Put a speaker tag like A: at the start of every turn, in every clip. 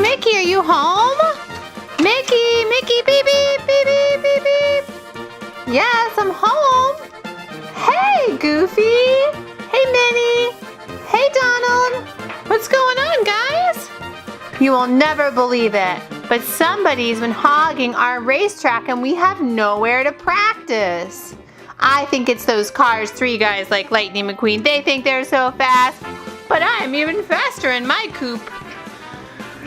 A: Mickey, are you home? Mickey, beep, beep, beep, beep, beep, beep. Yes, I'm home. Hey, Goofy. Hey, Minnie. Hey, Donald. What's going on, guys? You will never believe it, but somebody's been hogging our racetrack and we have nowhere to practice. I think it's those Cars 3 guys like Lightning McQueen. They think they're so fast, but I'm even faster in my coupe.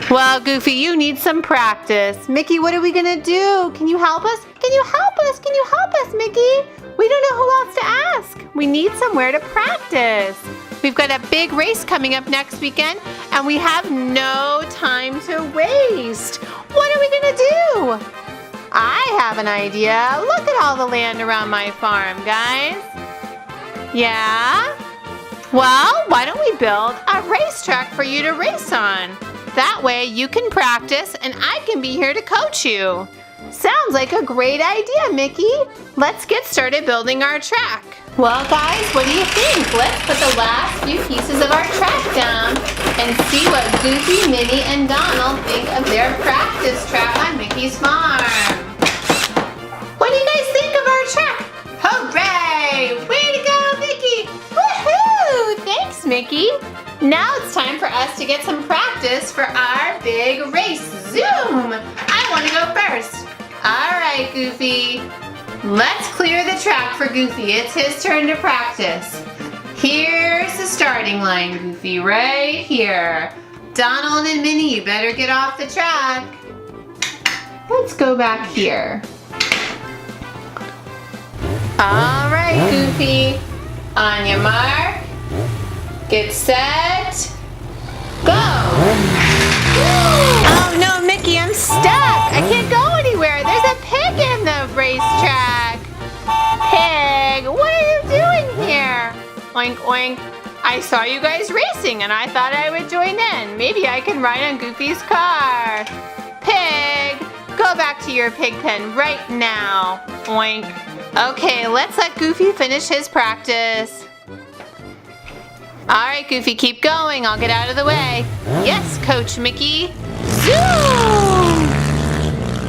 A: Well, Goofy, you need some practice. Mickey, what are we gonna do? Can you help us? Can you help us? Can you help us, Mickey? We don't know who else to ask. We need somewhere to practice. We've got a big race coming up next weekend, and we have no time to waste. What are we gonna do? I have an idea. Look at all the land around my farm, guys. Yeah? Well, why don't we build a racetrack for you to race on? That way you can practice and I can be here to coach you. Sounds like a great idea, Mickey. Let's get started building our track. Well, guys, what do you think? Let's put the last few pieces of our track down and see what Goofy, Minnie, and Donald think of their practice track on Mickey's farm. What do you guys think of our track? Hooray! Way to go, Mickey! Woohoo! Thanks, Mickey. Now it's time for us to get some practice for our big race. Zoom! I want to go first. All right, Goofy. Let's clear the track for Goofy. It's his turn to practice. Here's the starting line, Goofy, right here. Donald and Minnie, you better get off the track. Let's go back here. All right, Goofy. On your mark. Get set. Go! Oh no, Mickey, I'm stuck. I can't go anywhere. There's a pig in the racetrack. Pig, what are you doing here? Oink, oink. I saw you guys racing and I thought I would join in. Maybe I can ride on Goofy's car. Pig, go back to your pig pen right now. Oink. Okay, let's let Goofy finish his practice. All right, Goofy, keep going. I'll get out of the way. Yes, Coach Mickey. Zoom!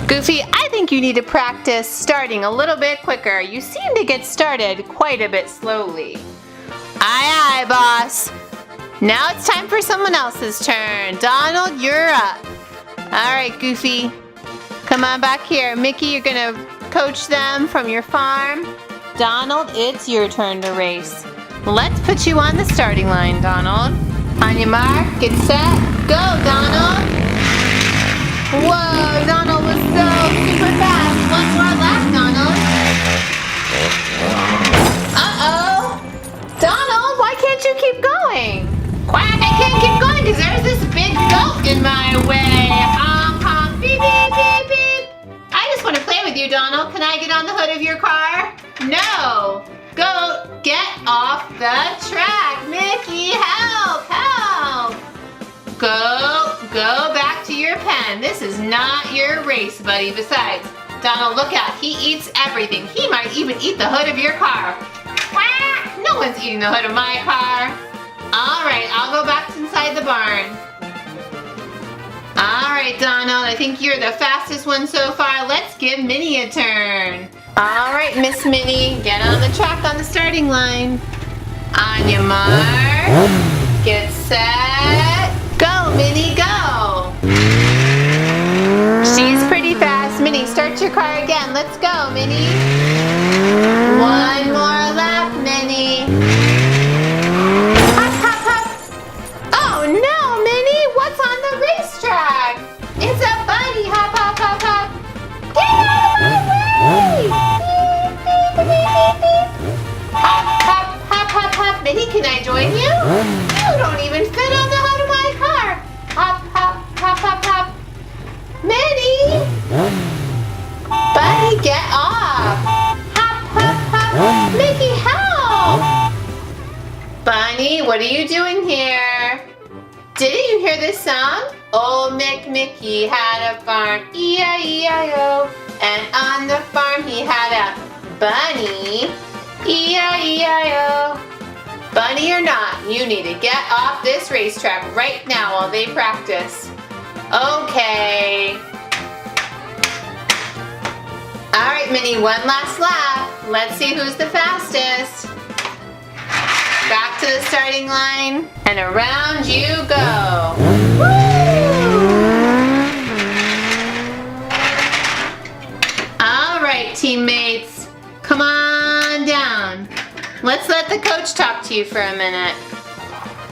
A: Goofy, I think you need to practice starting a little bit quicker. You seem to get started quite a bit slowly. Aye, aye, boss. Now it's time for someone else's turn. Donald, you're up. All right, Goofy. Come on back here. Mickey, you're going to coach them from your farm. Donald, it's your turn to race. Let's put you on the starting line, Donald. On your mark, get set, go, Donald. Whoa, Donald was so super fast. One more lap, Donald. Uh-oh. Donald, why can't you keep going? Quack, I can't keep going because there's this big goat in my way. Honk, honk, beep, beep, beep, beep. I just want to play with you, Donald. Can I get on the hood of your car? No. Goat, get off the track. Mickey, help, help. Go back to your pen. This is not your race, buddy. Besides, Donald, look out. He eats everything. He might even eat the hood of your car. Quack! No one's eating the hood of my car. All right, I'll go back inside the barn. All right, Donald, I think you're the fastest one so far. Let's give Minnie a turn. All right, Miss Minnie, get on the track on the starting line. On your mark, get set, go, Minnie, go. She's pretty fast. Minnie, start your car again. Let's go, Minnie. One more lap, Minnie. Hop, hop, hop. Oh no, Minnie, what's on the racetrack? It's a bunny. Hop, hop, hop, hop. Get out of my way. Hop, hop, hop, hop, hop. Minnie, can I join you? You don't even fit on the hood of my car. Hop, hop, hop, hop, hop. Minnie! Buddy, get off. Hop, hop, hop. Mickey, help! Bunny, what are you doing here? Didn't you hear this song? Old Mickey had a farm, E-I-E-I-O. And on the farm he had a bunny. E-I-E-I-O. Bunny or not, you need to get off this racetrack right now while they practice. Okay. Alright, Minnie, one last lap. Let's see who's the fastest. Back to the starting line, and around you go. Alright, teammates, come on down. Let's let the coach talk to you for a minute.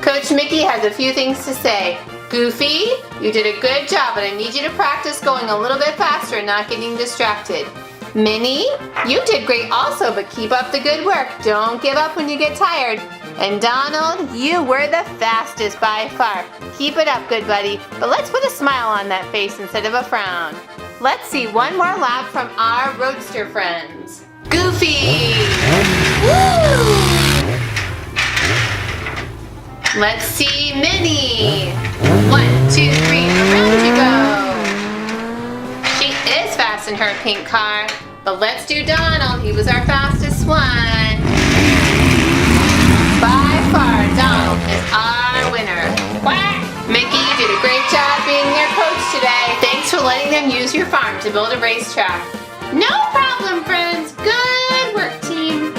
A: Coach Mickey has a few things to say. Goofy, you did a good job, but I need you to practice going a little bit faster and not getting distracted. Minnie, you did great also, but keep up the good work. Don't give up when you get tired. And Donald, you were the fastest by far. Keep it up, good buddy. But let's put a smile on that face instead of a frown. Let's see one more lap from our Roadster friends. Goofy! Woo! Let's see Minnie. 1, 2, 3, around you go. She is fast in her pink car, but let's do Donald. He was our fastest one. By far, Donald is our winner. Quack! Mickey, you did a great job being their coach today. Thanks for letting them use your farm to build a racetrack. No problem, friends. Good work, team.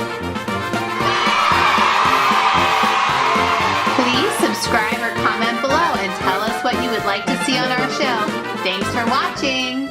A: Please subscribe or comment below and tell us what you would like to see on our show. Thanks for watching.